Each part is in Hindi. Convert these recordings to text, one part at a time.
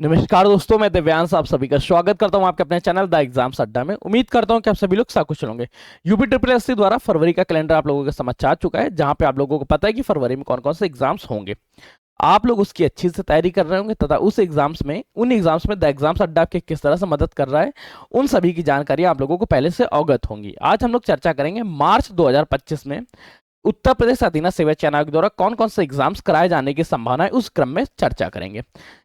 नमस्कार दोस्तों, मैं दिव्यांश आप सभी का स्वागत करता हूं आपके अपने चैनल द एग्जाम्स अड्डा में। उम्मीद करता हूं कि आप सभी लोग कुशल होंगे। यूपी ट्रिपल एससी द्वारा फरवरी का कैलेंडर आप लोगों के समझ आ चुका है, जहां पे आप लोगों को पता है कि फरवरी में कौन कौन से एग्जाम्स होंगे। आप लोग उसकी अच्छी से तैयारी कर रहे होंगे तथा उन एग्जाम्स में द एग्जाम्स अड्डा आपके किस तरह से मदद कर रहा है, उन सभी की जानकारी आप लोगों को पहले से अवगत होंगी। आज हम लोग चर्चा करेंगे मार्च 2025 में उत्तर प्रदेश अधीना सेवा चयन आयोग द्वारा कौन कौन से एग्जाम्स कराए जाने की संभावना है, उस क्रम में चर्चा करेंगे।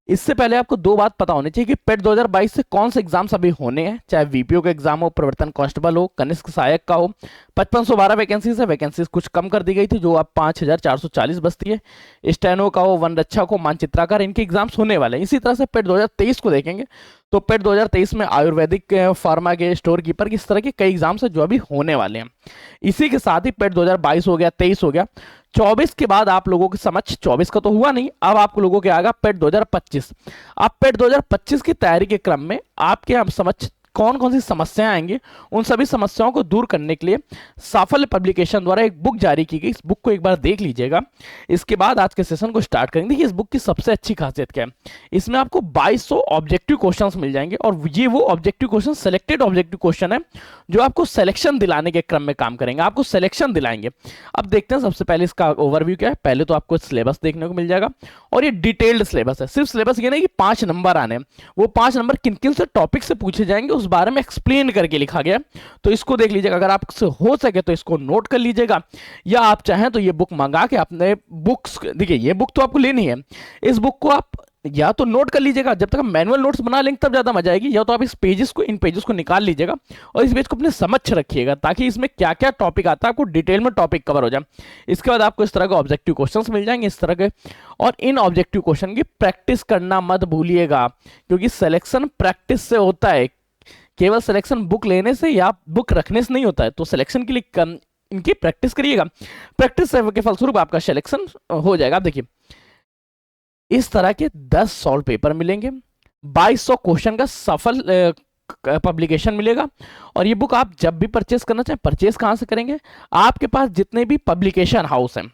इससे पहले आपको दो बात पता होनी चाहिए कि पेट 2022 से कौन से एग्जाम्स अभी होने हैं, चाहे वीपीओ का एग्जाम हो, प्रवर्तन कांस्टेबल हो, कनिष्क सहायक का हो। 5512 वैकेंसीज है, वैकेंसीज कुछ कम कर दी गई थी जो अब 5440 बचती है। स्टेनो का हो, वन रक्षक हो, मानचित्राकार, इनके एग्जाम्स होने वाले हैं। इसी तरह से पेट 2023 को देखेंगे तो पेट 2023 में आयुर्वेदिक फार्मा के स्टोर कीपर, इस तरह के कई एग्जाम्स है जो अभी होने वाले हैं। इसी के साथ ही पेट 2022 हो गया, 23 हो गया, 24 के बाद आप लोगों के समझ 24 का तो हुआ नहीं, अब आप लोगों के आएगा पेट 2025। अब पेट 2025 की तैयारी के क्रम में आपके हम समझ कौन कौन सी समस्याएं आएंगी, उन सभी समस्याओं को दूर करने के लिए साफल्य पब्लिकेशन द्वारा एक बुक जारी की गई। इस बुक को एक बार देख लीजिएगा, इसके बाद आज के सेशन को स्टार्ट करेंगे। देखिए इस बुक की सबसे अच्छी खासियत क्या है, इसमें आपको 2200 ऑब्जेक्टिव क्वेश्चंस मिल जाएंगे और ये वो objective question selected objective question है जो आपको सिलेक्शन दिलाने के क्रम में काम करेंगे, आपको सिलेक्शन दिलाएंगे। अब देखते हैं सबसे पहले इसका ओवरव्यू क्या है। पहले तो आपको सिलेबस देखने को मिल जाएगा और ये डिटेल्ड सिलेबस है। सिर्फ सिलेबस ये नहीं कि 5 नंबर आने हैं, वो 5 नंबर किन किन से टॉपिक से पूछे जाएंगे उस बारे में एक्सप्लेन करके लिखा गया। तो इसको देख लीजिएगा, अगर आपसे हो सके तो इसको नोट कर लीजिएगा, या आप चाहें तो ये बुक मंगा के अपने बुक्स, देखिए ये बुक तो आपको लेनी है, इस बुक को आप या तो नोट कर लीजिएगा, जब तक हम मैनुअल नोट्स बना लेंगे तब ज्यादा मजा आएगी, या तो आप इन पेजेस को निकाल लीजिएगा और इस पेज को अपने समझ रखिएगा ताकि इसमें क्या क्या टॉपिक आता है आपको डिटेल में टॉपिक कवर हो जाए। इसके बाद आपको इस तरह के ऑब्जेक्टिव क्वेश्चंस मिल जाएंगे इस तरह के, और इन ऑब्जेक्टिव क्वेश्चन की प्रैक्टिस करना मत भूलिएगा, क्योंकि सिलेक्शन प्रैक्टिस से होता है। केवल सिलेक्शन बुक लेने से या बुक रखने से नहीं होता है, तो सिलेक्शन के लिए इनकी प्रैक्टिस करिएगा। प्रैक्टिस के फलस्वरूप आपका सिलेक्शन हो जाएगा। आप देखिए इस तरह के 10 सॉल्व पेपर मिलेंगे, 2200 क्वेश्चन का सफल पब्लिकेशन मिलेगा। और ये बुक आप जब भी परचेस करना चाहें, परचेस कहाँ से करेंगे, आपके पास जितने भी पब्लिकेशन हाउस हैं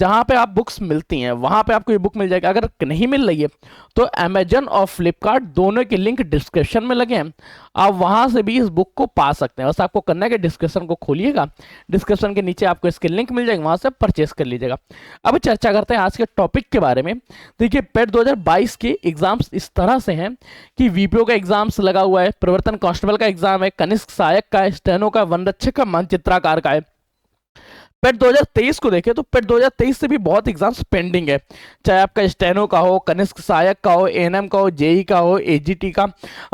जहां पे आप बुक्स मिलती हैं वहां पे आपको ये बुक मिल जाएगा। अगर नहीं मिल रही है तो अमेजन और फ्लिपकार्ट दोनों के लिंक डिस्क्रिप्शन में लगे हैं, आप वहां से भी इस बुक को पा सकते हैं। बस आपको करना है कि डिस्क्रिप्शन को खोलिएगा, डिस्क्रिप्शन के नीचे आपको इसके लिंक मिल जाएंगे, वहां से परचेस कर लीजिएगा। अब चर्चा करते हैं आज के टॉपिक के बारे में। देखिए पेट 2022 के एग्जाम्स इस तरह से हैं कि वीपीओ का एग्जाम्स लगा हुआ है, प्रवर्तन कांस्टेबल का एग्जाम है, कनिष्क सहायक का है, स्टेनो का, वन रक्षक का, मानचित्राकार का है। पेट 2023 को देखें तो पेट 2023 से भी बहुत एग्जाम्स पेंडिंग है, चाहे आपका स्टेनो का हो, कनिष्क सहायक का हो, एएनएम का हो, जेई का हो, एजीटी का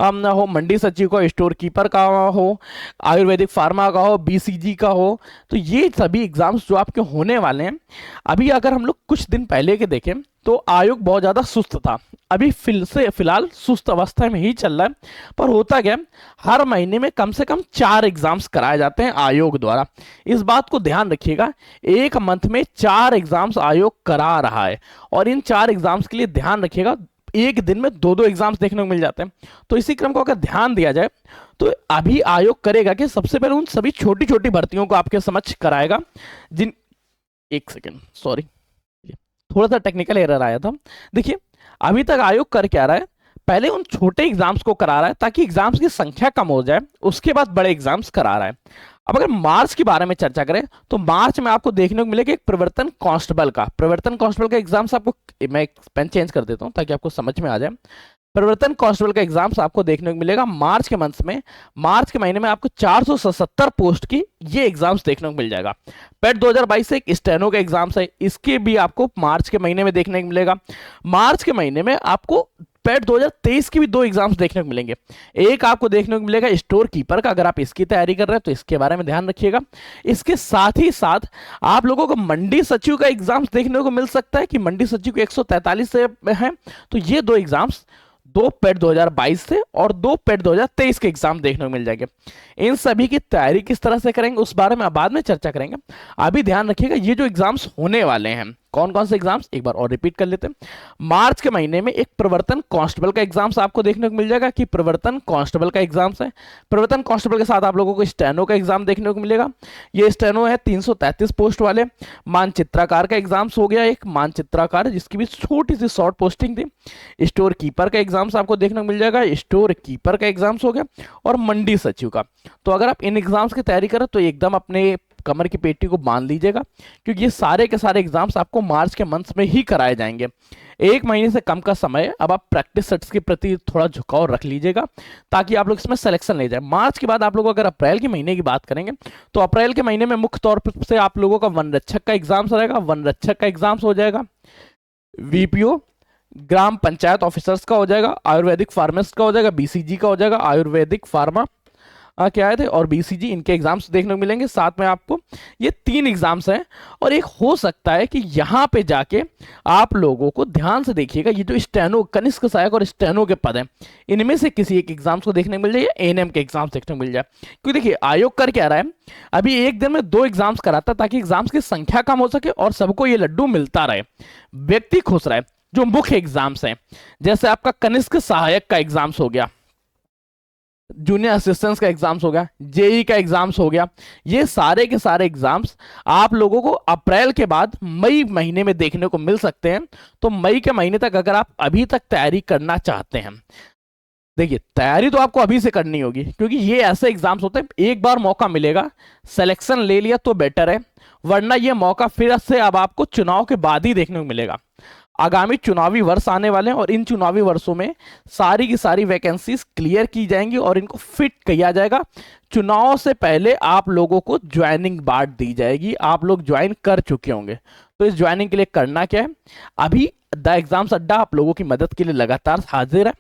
हो, मंडी सचिव का, स्टोर कीपर का हो, आयुर्वेदिक फार्मा का हो, बीसीजी का हो। तो ये सभी एग्जाम्स जो आपके होने वाले हैं, अभी अगर हम लोग कुछ दिन पहले के देखें तो आयोग बहुत ज़्यादा सुस्त था, अभी फिलहाल सुस्त अवस्था में ही चल रहा है। पर होता क्या, हर महीने में कम से कम 4 एग्जाम्स कराए जाते हैं आयोग द्वारा। इस बात को ध्यान रखिएगा, एक मंथ में 4 एग्जाम्स आयोग करा रहा है, और इन 4 एग्जाम्स के लिए ध्यान रखिएगा एक दिन में 2-2 एग्जाम्स देखने को मिल जाते हैं। तो इसी क्रम को अगर ध्यान दिया जाए तो अभी आयोग करेगा कि सबसे पहले उन सभी छोटी छोटी भर्तियों को आपके समझ कराएगा जिन, एक सेकेंड सॉरी, थोड़ा सा टेक्निकल एरर आया था। देखिए अभी तक आयोग कर क्या रहा है, पहले उन छोटे एग्जाम्स को करा रहा है ताकि एग्जाम्स की संख्या कम हो जाए, उसके बाद बड़े एग्जाम्स करा रहा है। अब अगर मार्च के बारे में चर्चा करें तो मार्च में आपको देखने को मिलेगा एक प्रवर्तन कांस्टेबल का एग्जाम्स आपको, मैं पेन चेंज कर देता हूं ताकि आपको समझ में आ जाए। प्रवर्तन कांस्टेबल का एग्जाम्स आपको देखने को मिलेगा मार्च के मंथ में, मार्च के महीने में आपको 477 पोस्ट की ये एग्जाम्स देखने को मिल जाएगा। पेट 2022 से एक स्टेनो का एग्जाम्स है, इसके भी आपको मार्च के महीने में देखने को मिलेगा। मार्च के महीने में आपको पेट 2023 की भी 2 एग्जाम्स देखने को मिलेंगे। एक आपको देखने को मिलेगा स्टोर कीपर का, अगर आप इसकी तैयारी कर रहे हैं तो इसके बारे में ध्यान रखिएगा। इसके साथ ही साथ आप लोगों को मंडी सचिव का एग्जाम्स देखने को मिल सकता है कि मंडी सचिव को 143 से है। तो ये 2 एग्जाम्स, 2 पेट 2022 से और 2 पेट 2023 के एग्जाम देखने को मिल जाएंगे। इन सभी की तैयारी किस तरह से करेंगे उस बारे में बाद में चर्चा करेंगे। अभी ध्यान रखिएगा ये जो एग्जाम्स होने वाले हैं कौन कौन से एग्जाम्स, एक बार और रिपीट कर लेते हैं। मार्च के महीने में एक प्रवर्तन कांस्टेबल का एग्जाम्स आपको देखने को मिल जाएगा कि प्रवर्तन कांस्टेबल का एग्जाम्स है। प्रवर्तन कांस्टेबल के साथ आप लोगों को स्टेनो का एग्जाम देखने को मिलेगा। ये स्टेनो है 333 पोस्ट वाले। मानचित्रकार का एग्जाम्स हो गया, एक मानचित्रकार जिसकी भी छोटी सी शॉर्ट पोस्टिंग थी। स्टोर कीपर का एग्जाम्स आपको देखने को मिल जाएगा, स्टोर कीपर का एग्जाम्स हो गया। और मंडी सचिव का। तो अगर आप इन एग्जाम्स की तैयारी करें तो एकदम अपने कमर की पेटी को बांध लीजिएगा, क्योंकि ये सारे के सारे एग्जाम्स आपको मार्च के मंथ में ही कराए जाएंगे। एक महीने से कम का समय है, अब आप प्रैक्टिस सेट्स के प्रति थोड़ा झुकाव रख लीजिएगा ताकि आप लोग इसमें सिलेक्शन ले जाए। मार्च के बाद आप लोग अगर अप्रैल के महीने की बात करेंगे तो अप्रैल के महीने में मुख्य तौर से आप लोगों का वन रक्षक का एग्जाम्स रहेगा, वन रक्षक का एग्जाम्स हो जाएगा। वीपीओ ग्राम पंचायत ऑफिसर्स का हो जाएगा, आयुर्वेदिक फार्मासिस्ट का हो जाएगा, बीसीजी का हो जाएगा, आयुर्वेदिक फार्मा क्या आए थे, और बीसीजी, इनके एग्जाम्स देखने को मिलेंगे। साथ में आपको ये 3 एग्जाम्स हैं। और एक हो सकता है कि यहाँ पे जाके आप लोगों को ध्यान से देखिएगा, ये जो स्टेनो, कनिष्क सहायक और स्टेनो के पद हैं, इनमें से किसी एक एग्जाम्स को देखने को मिल जाए या एएनएम के एग्जाम्स देखने को मिल जाए। क्योंकि देखिए आयोग कर क्या रहा है, अभी एक दिन में 2 एग्जाम्स कराता ताकि एग्जाम्स की संख्या कम हो सके और सबको ये लड्डू मिलता रहे, व्यक्ति खुश रहे। जो मुख्य एग्जाम्स हैं, जैसे आपका कनिष्क सहायक का एग्जाम्स हो गया, जूनियर असिस्टेंट्स का एग्जाम्स हो गया, जेई का एग्जाम्स हो गया, ये सारे के सारे एग्जाम्स आप लोगों को अप्रैल के बाद मई महीने में देखने को मिल सकते हैं। तो मई के महीने तक अगर आप अभी तक तैयारी करना चाहते हैं, देखिए तैयारी तो आपको अभी से करनी होगी, क्योंकि ये ऐसे एग्जाम्स होते हैं, एक बार मौका मिलेगा, सिलेक्शन ले लिया तो बेटर है, वरना ये मौका फिर से अब आपको चुनाव के बाद ही देखने को मिलेगा। आगामी चुनावी वर्ष आने वाले हैं और इन चुनावी वर्षों में सारी की सारी वैकेंसीज क्लियर की जाएंगी और इनको फिट किया जाएगा। चुनाव से पहले आप लोगों को ज्वाइनिंग बांट दी जाएगी, आप लोग ज्वाइन कर चुके होंगे। तो इस ज्वाइनिंग के लिए करना क्या है, अभी द एग्जाम्स अड्डा आप लोगों की मदद के लिए लगातार हाजिर है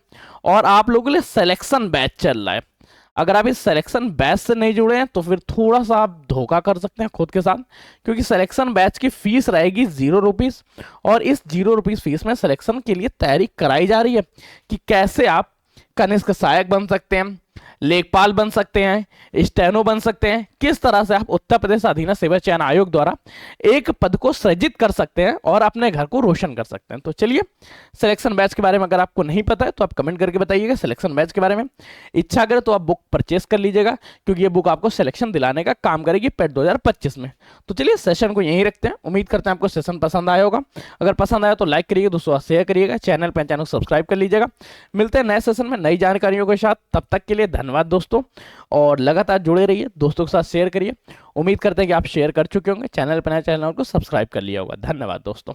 और आप लोगों के लिए सिलेक्शन बैच चल रहा है। अगर आप इस सिलेक्शन बैच से नहीं जुड़े हैं तो फिर थोड़ा सा आप धोखा कर सकते हैं खुद के साथ, क्योंकि सिलेक्शन बैच की फीस रहेगी 0 रुपीज़ और इस 0 रुपीज़ फीस में सिलेक्शन के लिए तैयारी कराई जा रही है कि कैसे आप कनिष्क सहायक बन सकते हैं, लेखपाल बन सकते हैं, स्टेनो बन सकते हैं, किस तरह से आप उत्तर प्रदेश अधीनस्थ सेवा चयन आयोग द्वारा एक पद को सृजित कर सकते हैं और अपने घर को रोशन कर सकते हैं। तो चलिए, सिलेक्शन बैच के बारे में अगर आपको नहीं पता है तो आप कमेंट करके बताइएगा सिलेक्शन बैच के बारे में। इच्छा करें तो आप बुक परचेस कर लीजिएगा, क्योंकि ये बुक आपको सिलेक्शन दिलाने का काम करेगी पेट 2025 में। तो चलिए सेशन को यहीं रखते हैं, उम्मीद करते हैं आपको सेशन पसंद आया होगा। अगर पसंद आया तो लाइक करिएगा, दोस्तों शेयर करिएगा, चैनल को सब्सक्राइब कर लीजिएगा। मिलते हैं नए सेशन में नई जानकारियों के साथ, तब तक के लिए धन्यवाद दोस्तों, और लगातार जुड़े रहिए, दोस्तों के साथ शेयर करिए। उम्मीद करते हैं कि आप शेयर कर चुके होंगे, चैनल पर नए चैनल को सब्सक्राइब कर लिया होगा। धन्यवाद दोस्तों।